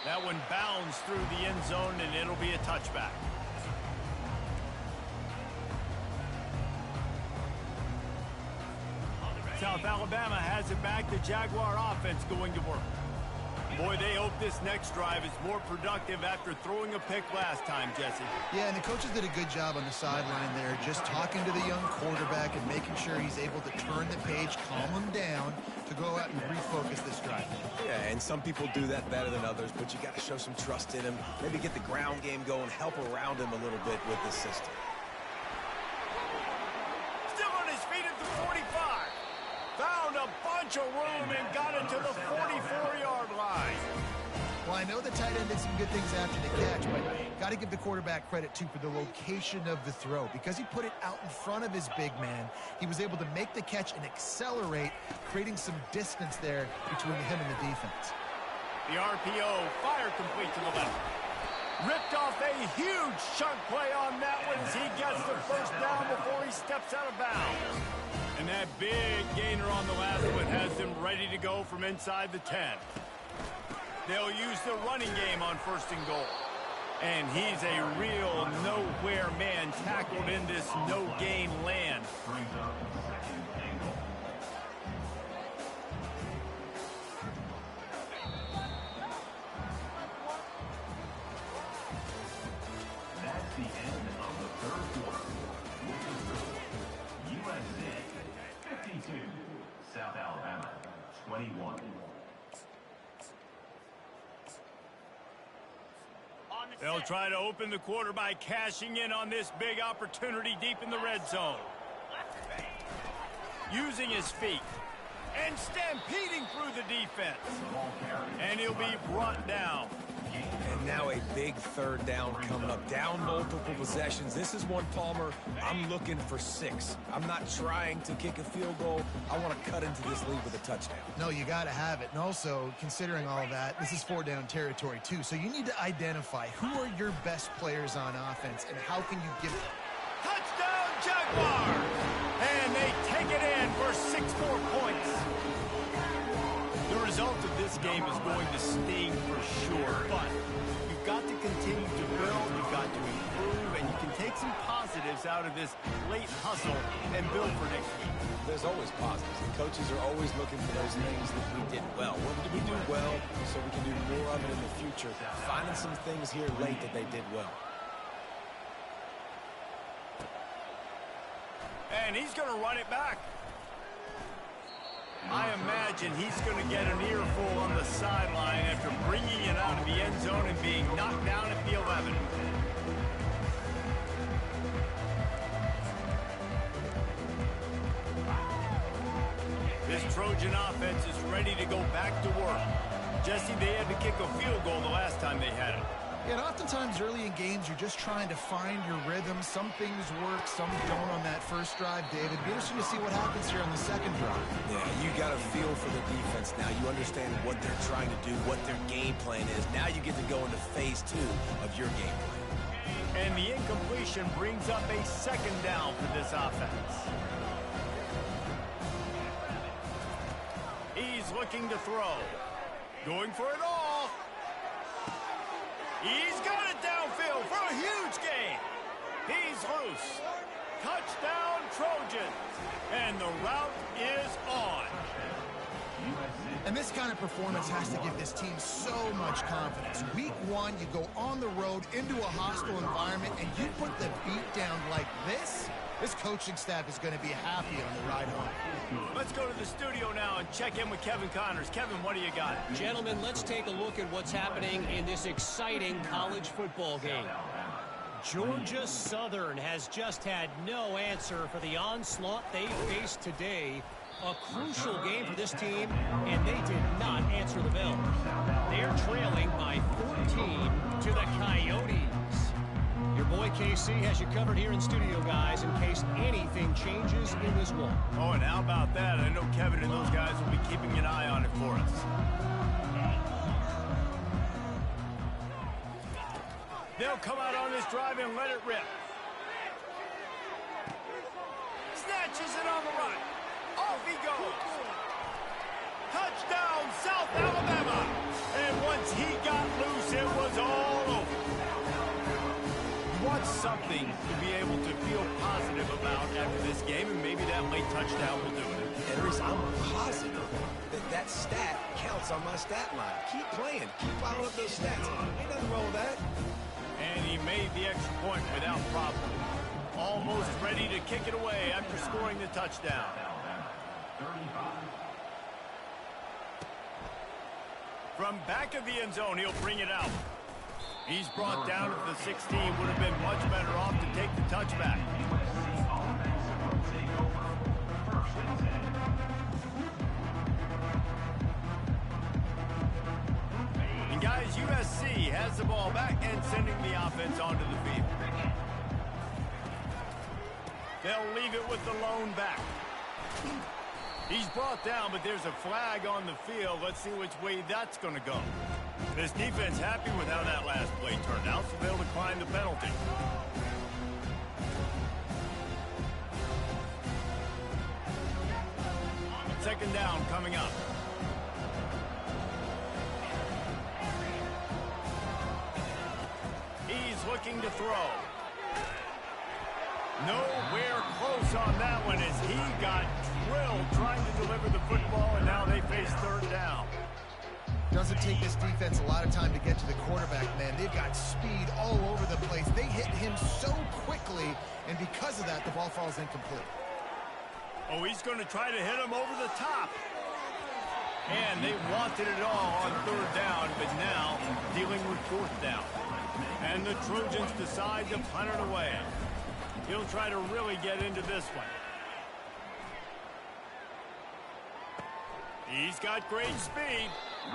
S1: That one bounds through the end zone, and it'll be a touchback. South Alabama has it back. The Jaguar offense going to work. Boy, they hope this next drive is more productive after throwing a pick last time, Jesse.
S2: Yeah, and the coaches did a good job on the sideline there, just talking to the young quarterback and making sure he's able to turn the page, calm him down to go out and refocus this drive.
S4: Yeah, and some people do that better than others, but you got to show some trust in him. Maybe get the ground game going, help around him a little bit with the system.
S1: Still on his feet at the 45. Found a bunch of room and got it to the 44-yard line.
S2: Well, I know the tight end did some good things after the catch, but got to give the quarterback credit, too, for the location of the throw. Because he put it out in front of his big man, he was able to make the catch and accelerate, creating some distance there between him and the defense.
S1: The RPO, fire complete to the left. Ripped off a huge chunk play on that one as he gets the first down before he steps out of bounds. And that big gainer on the last one has them ready to go from inside the 10. They'll use the running game on first and goal. And he's a real nowhere man tackled in this no-gain land.
S5: Brings up second and goal. That's the end of the third quarter. USA 52, South Alabama 21.
S1: They'll try to open the quarter by cashing in on this big opportunity deep in the red zone. Using his feet and stampeding through the defense. And he'll be brought down.
S4: And now a big third down coming up. Down multiple possessions. This is one, Palmer, I'm looking for 6. I'm not trying to kick a field goal. I want to cut into this lead with a touchdown.
S2: No, you got to have it. And also, considering all of that, this is 4-down territory, too. So you need to identify who are your best players on offense and how can you give it.
S1: Touchdown, Jaguars! And they take it in for 6 more points. The result of this game is going to sting for sure, but you've got to continue to build, you've got to improve, and you can take some positives out of this late hustle and build for next week.
S4: There's always positives, and coaches are always looking for those things that we did well. What did we do well so we can do more of it in the future? Finding some things here late that they did well.
S1: And he's going to run it back. I imagine he's going to get an earful on the sideline after bringing it out of the end zone and being knocked down at the 11. This Trojan offense is ready to go back to work. Jesse, they had to kick a field goal the last time they had it.
S2: Yeah, and oftentimes early in games, you're just trying to find your rhythm. Some things work, some don't on that first drive, David. Be interesting to see what happens here on the second drive.
S4: Yeah, you got a feel for the defense now. You understand what they're trying to do, what their game plan is. Now you get to go into phase 2 of your game plan.
S1: And the incompletion brings up a second down for this offense. He's looking to throw. Going for it all. He's got it downfield for a huge gain. He's loose. Touchdown, Trojans. And the route is on.
S2: And this kind of performance has to give this team so much confidence. Week 1, you go on the road into a hostile environment, and you put the beat down like this. This coaching staff is going to be happy on the ride home.
S1: Let's go to the studio now and check in with Kevin Connors. Kevin, what do you got?
S6: Gentlemen, let's take a look at what's happening in this exciting college football game. Georgia Southern has just had no answer for the onslaught they faced today. A crucial game for this team, and they did not answer the bell. They're trailing by 14 to the Coyotes. Your boy KC has you covered here in studio, guys, in case anything changes in this one.
S1: Oh, and how about that? I know Kevin and those guys will be keeping an eye on it for us. They'll come out on this drive and let it rip. Snatches it on the run. Off he goes. Touchdown, South Alabama. And once he got loose, it was all over. You want something to be able to feel positive about after this game, and maybe that late touchdown will do it.
S4: And Reese, I'm positive that stat counts on my stat line. Keep playing. Keep piling up those stats. Ain't nothing wrong with that.
S1: And he made the extra point without problem. Almost ready to kick it away after scoring the touchdown. From back of the end zone, he'll bring it out. He's brought down to the 16. Would have been much better off to take the touchback. And guys, USC has the ball back and sending the offense onto the field. They'll leave it with the lone back. He's brought down, but there's a flag on the field. Let's see which way that's going to go. This defense happy with how that last play turned out, so they'll decline the penalty. Second down coming up. He's looking to throw. Nowhere close on that one as he got drilled trying to deliver the football, and now they face third down.
S2: Doesn't take this defense a lot of time to get to the quarterback, man. They've got speed all over the place. They hit him so quickly, and because of that, the ball falls incomplete.
S1: Oh, he's going to try to hit him over the top. And they wanted it all on third down, but now dealing with fourth down. And the Trojans decide to punt it away. He'll try to really get into this one. He's got great speed.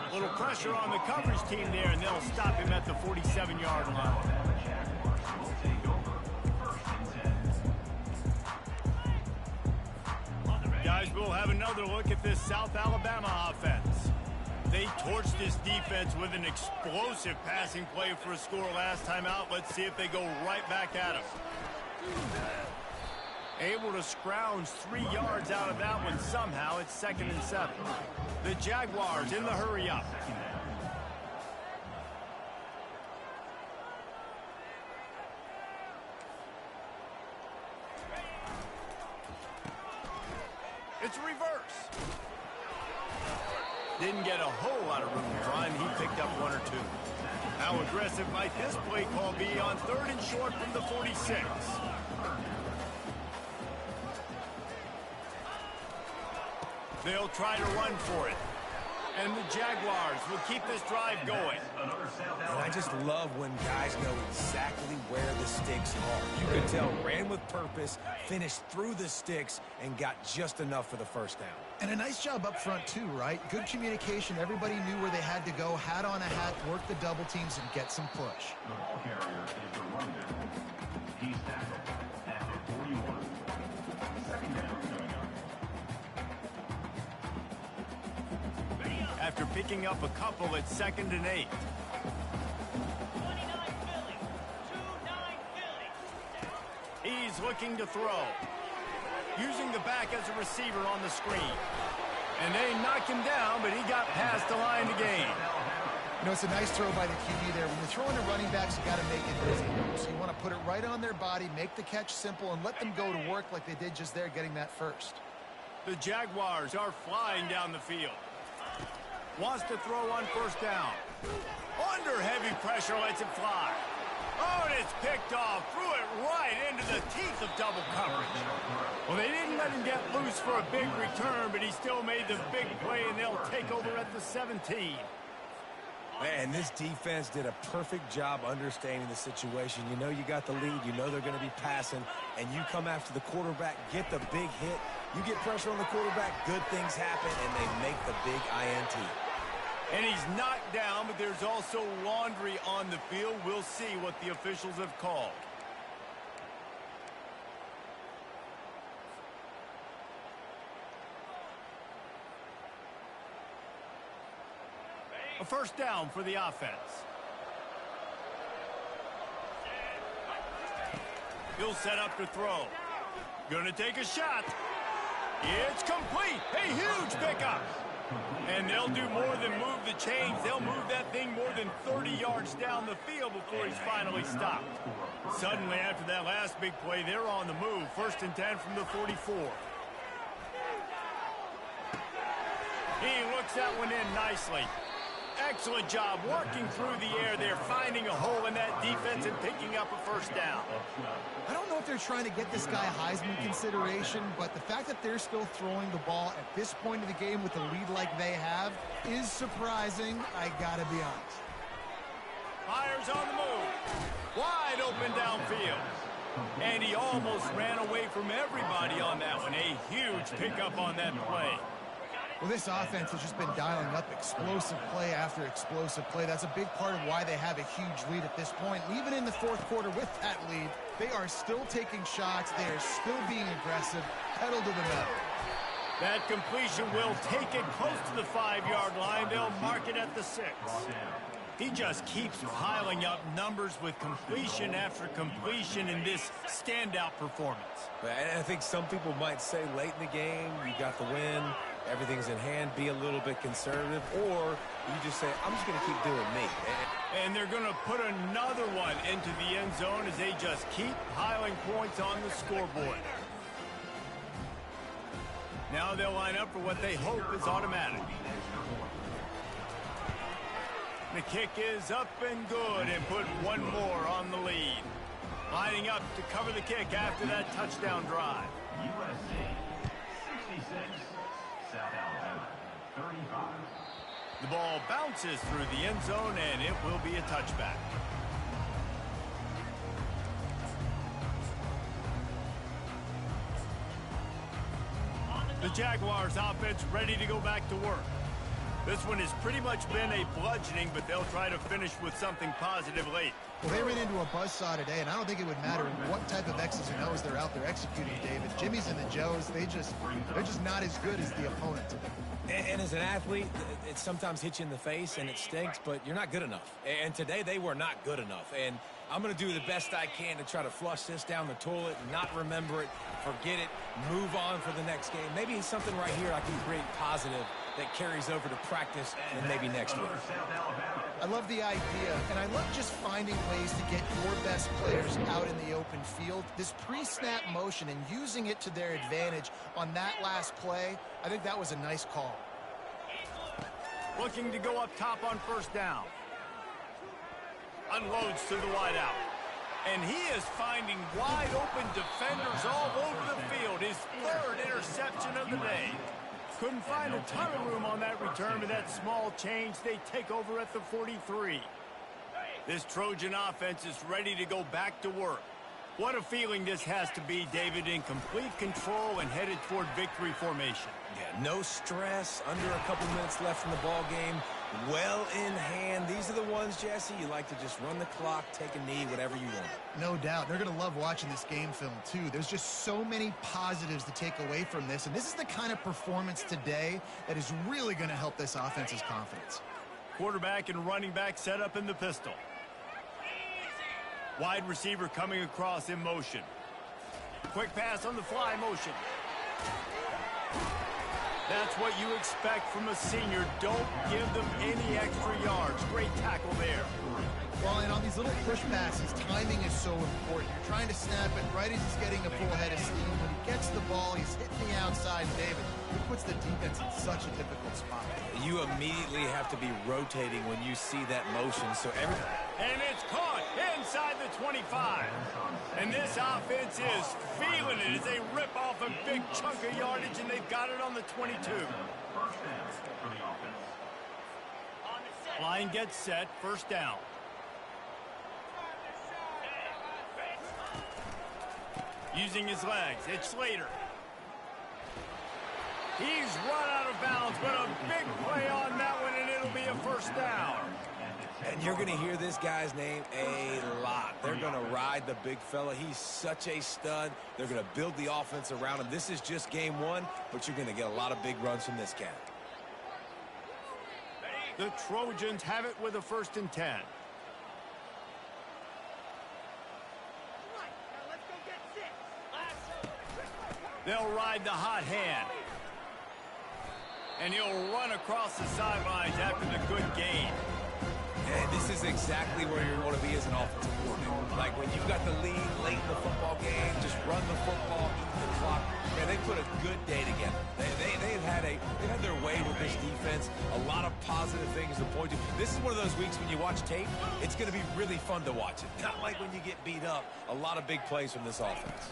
S1: A little pressure on the coverage team there, and they'll stop him at the 47-yard line. Guys, we'll have another look at this South Alabama offense. They torched this defense with an explosive passing play for a score last time out. Let's see if they go right back at him. Able to scrounge 3 yards out of that one somehow. It's 2nd and 7. The Jaguars in the hurry up. It's reverse. Didn't get a whole lot of room to run. He picked up 1 or 2. How aggressive might this play call be on 3rd and short from the 46? They'll try to run for it. And the Jaguars will keep this drive going.
S4: And I just love when guys know exactly where the sticks are. You could tell ran with purpose, finished through the sticks, and got just enough for the first down.
S2: And a nice job up front, too, right? Good communication. Everybody knew where they had to go, hat on a hat, work the double teams, and get some push.
S5: The ball carrier is the running back. He's tackled at the 41. Second down coming up.
S1: After picking up a couple, it's 2nd and 8.
S3: 29 Philly. 2-9 Philly.
S1: He's looking to throw. Using the back as a receiver on the screen. And they knock him down, but he got past the line to gain.
S2: You know, it's a nice throw by the QB there. When you're throwing to running backs, you got to make it easy. So you want to put it right on their body, make the catch simple, and let them go to work like they did just there, getting that first.
S1: The Jaguars are flying down the field. Wants to throw on first down. Under heavy pressure, lets it fly. Oh, and it's picked off. Threw it right into the teeth of double coverage. Well, they didn't let him get loose for a big return, but he still made the big play, and they'll take over at the 17.
S4: Man, this defense did a perfect job understanding the situation. You know you got the lead. You know they're going to be passing, and you come after the quarterback, get the big hit. You get pressure on the quarterback, good things happen, and they make the big INT.
S1: And he's knocked down, but there's also laundry on the field. We'll see what the officials have called. A first down for the offense. He'll set up to throw. Gonna take a shot. It's complete. A huge pickup. And they'll do more than move the chains. They'll move that thing more than 30 yards down the field before he's finally stopped. Suddenly, after that last big play, they're on the move. 1st and 10 from the 44. He looks that one in nicely. Excellent job working through the air there, finding a hole in that defense and picking up a first down.
S2: I don't know if they're trying to get this guy Heisman consideration, but the fact that they're still throwing the ball at this point of the game with a lead like they have is surprising, I gotta be honest.
S1: Fires on the move. Wide open downfield. And he almost ran away from everybody on that one. A huge pickup on that play.
S2: Well, this offense has just been dialing up explosive play after explosive play. That's a big part of why they have a huge lead at this point. Even in the 4th quarter with that lead, they are still taking shots. They are still being aggressive, pedal to the metal.
S1: That completion will take it close to the 5-yard line. They'll mark it at the 6. He just keeps piling up numbers with completion after completion in this standout performance.
S4: And I think some people might say late in the game, you got the win, everything's in hand, be a little bit conservative, or you just say, I'm just going to keep doing me.
S1: And they're going to put another one into the end zone as they just keep piling points on the scoreboard. Now they'll line up for what they hope is automatic. The kick is up and good and put one more on the lead. Lining up to cover the kick after that touchdown drive.
S5: USC 66, South Alabama 35.
S1: The ball bounces through the end zone and it will be a touchback. The Jaguars offense ready to go back to work. This one has pretty much been a bludgeoning, but they'll try to finish with something positive late.
S2: Well, they ran into a buzzsaw today, and I don't think it would matter what type of X's and O's they're out there executing, David. Jimmy's and the Joes, they're just not as good as the opponent.
S4: And as an athlete, it sometimes hits you in the face and it stinks, but you're not good enough. And today they were not good enough. And I'm going to do the best I can to try to flush this down the toilet, not remember it, forget it, move on for the next game. Maybe it's something right here I can create positive that carries over to practice and maybe next week.
S2: I love the idea, and I love just finding ways to get your best players out in the open field. This pre-snap motion and using it to their advantage on that last play, I think that was a nice call.
S1: Looking to go up top on first down. Unloads to the wideout. And he is finding wide open defenders all over the field. His 3rd interception of the day. Couldn't find a ton of room on that return, but that small change, they take over at the 43. This Trojan offense is ready to go back to work. What a feeling this has to be, David, in complete control and headed toward victory formation.
S4: Yeah, no stress, under a couple minutes left in the ball game, well in hand. These are the ones, Jesse, you like to just run the clock, take a knee, whatever you want.
S2: No doubt. They're going to love watching this game film, too. There's just so many positives to take away from this, and this is the kind of performance today that is really going to help this offense's confidence.
S1: Quarterback and running back set up in the pistol. Wide receiver coming across in motion. Quick pass on the fly motion. That's what you expect from a senior. Don't give them any extra yards. Great tackle there.
S2: Well, and on these little push passes, timing is so important. You're trying to snap it right as he's getting a full head of steam. When he gets the ball, he's hitting the outside. David, he puts the defense in such a difficult spot.
S4: You immediately have to be rotating when you see that motion.
S1: And it's caught inside the 25. And this offense is feeling it as they rip off a big chunk of yardage, and they've got it on the 22.
S5: First down for the offense.
S1: Line gets set, first down. Using his legs, it's Slater. He's run out of bounds, but a big play on that one, and it'll be a first down.
S4: And you're going to hear this guy's name a lot. They're going to ride the big fella. He's such a stud. They're going to build the offense around him. This is just game one, but you're going to get a lot of big runs from this cat.
S1: The Trojans have it with a 1st and 10. They'll ride the hot hand. And he'll run across the sidelines after the good gain.
S4: And this is exactly where you want to be as an offensive coordinator. Like when you've got the lead late in the football game, just run the football, eat the clock. Man, they put a good day together. They've had their way with this defense. A lot of positive things to point to. This is one of those weeks when you watch tape, it's going to be really fun to watch it. Not like when you get beat up. A lot of big plays from this offense.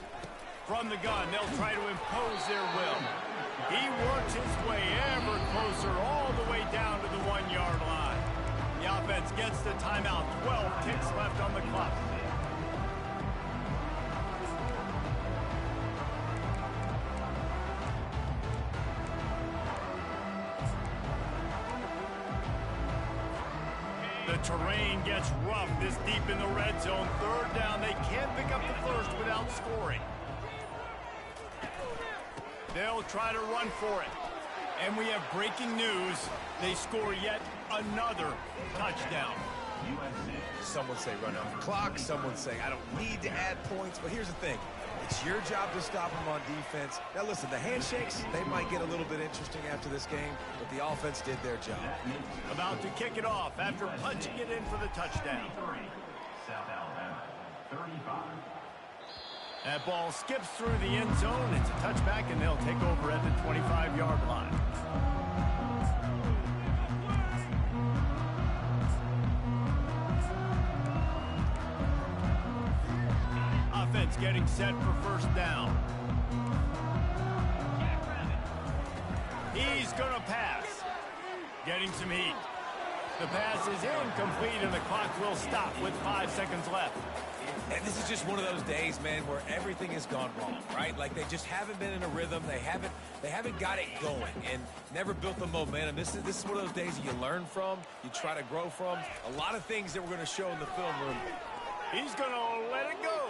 S1: From the gun, they'll try to impose their will. He works his way ever closer all the way down to the 1-yard line. The offense gets the timeout. 12 ticks left on the clock. The terrain gets rough this deep in the red zone. 3rd down. They can't pick up the first without scoring. They'll try to run for it. And we have breaking news. They score yet another touchdown.
S4: Some would say run off the clock. Some would say I don't need to add points. But here's the thing. It's your job to stop them on defense. Now, listen, the handshakes, they might get a little bit interesting after this game, but the offense did their job.
S1: About to kick it off after punching it in for the touchdown.
S5: South Alabama, 35.
S1: That ball skips through the end zone. It's a touchback, and they'll take over at the 25-yard line. Offense getting set for first down. He's going to pass. Getting some heat. The pass is incomplete, and the clock will stop with 5 seconds left.
S4: And this is just one of those days, man, where everything has gone wrong, right? Like they just haven't been in a rhythm. They haven't got it going and never built the momentum. This is one of those days that you learn from, you try to grow from. A lot of things that we're going to show in the film room.
S1: He's going to let it go.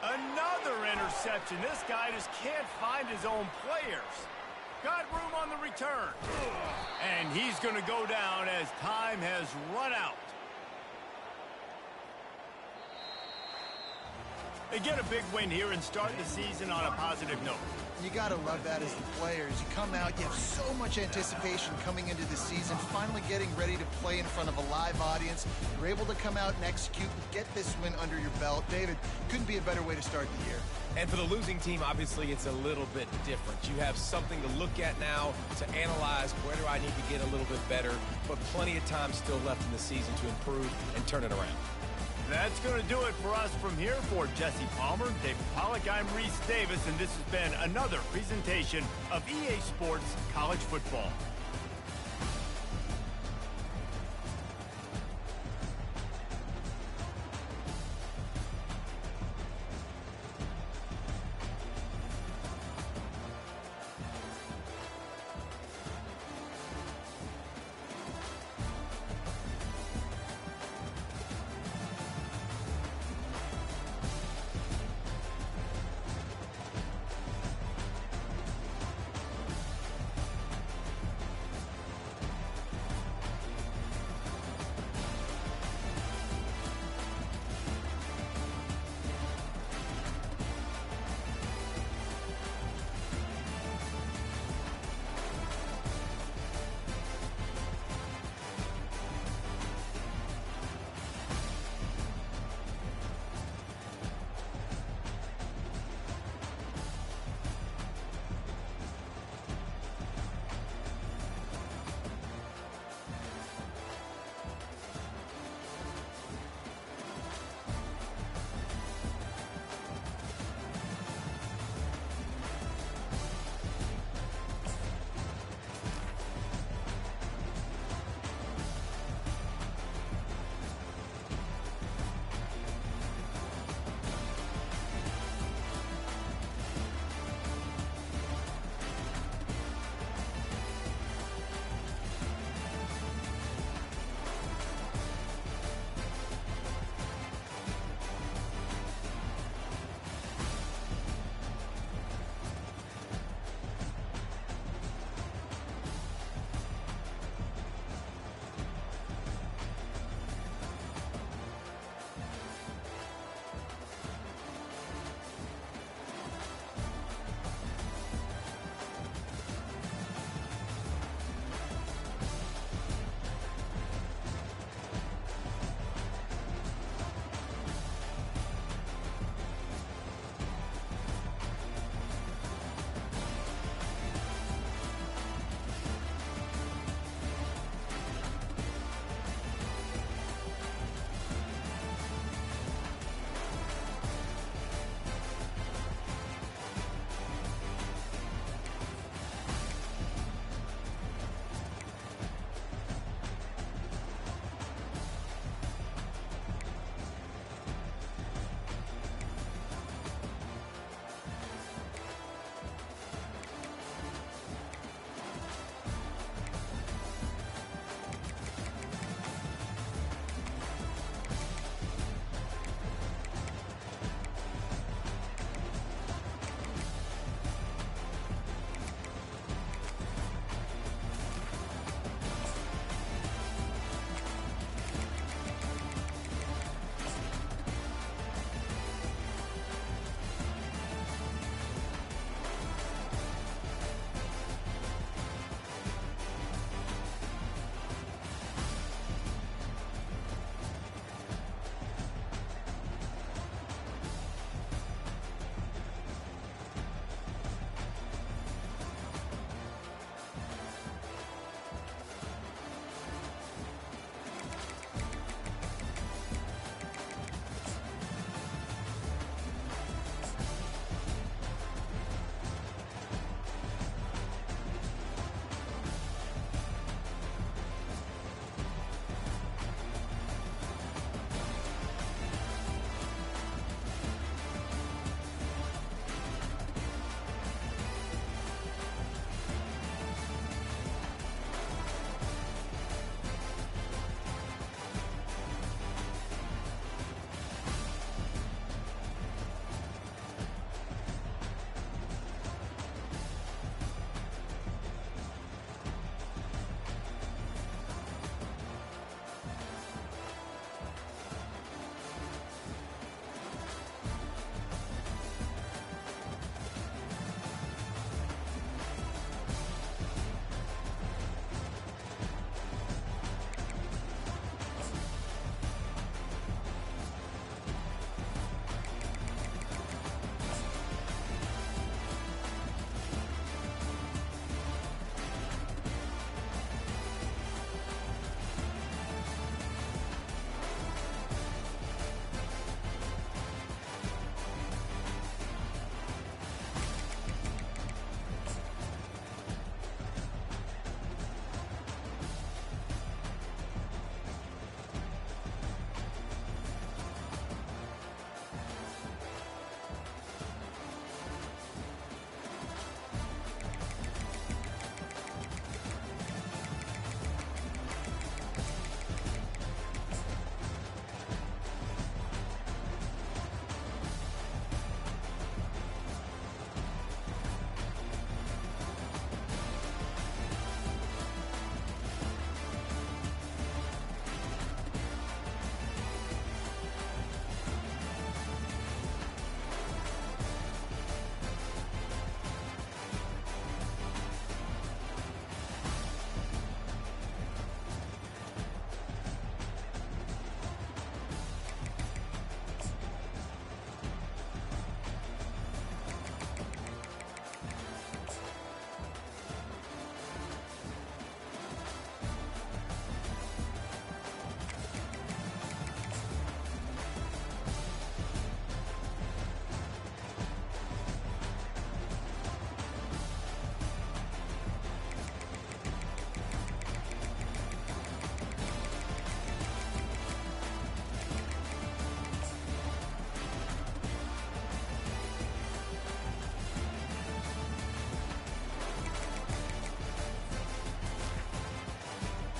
S1: Another interception. This guy just can't find his own players. Got room on the return. And he's going to go down as time has run out. They get a big win here and start the season on a positive note.
S2: You got to love that as the players. You come out, you have so much anticipation coming into the season, finally getting ready to play in front of a live audience. You're able to come out and execute and get this win under your belt. David, couldn't be a better way to start the year.
S4: And for the losing team, obviously, it's a little bit different. You have something to look at now to analyze where do I need to get a little bit better, but plenty of time still left in the season to improve and turn it around.
S1: That's going to do it for us from here. For Jesse Palmer, David Pollack, I'm Reese Davis, and this has been another presentation of EA Sports College Football.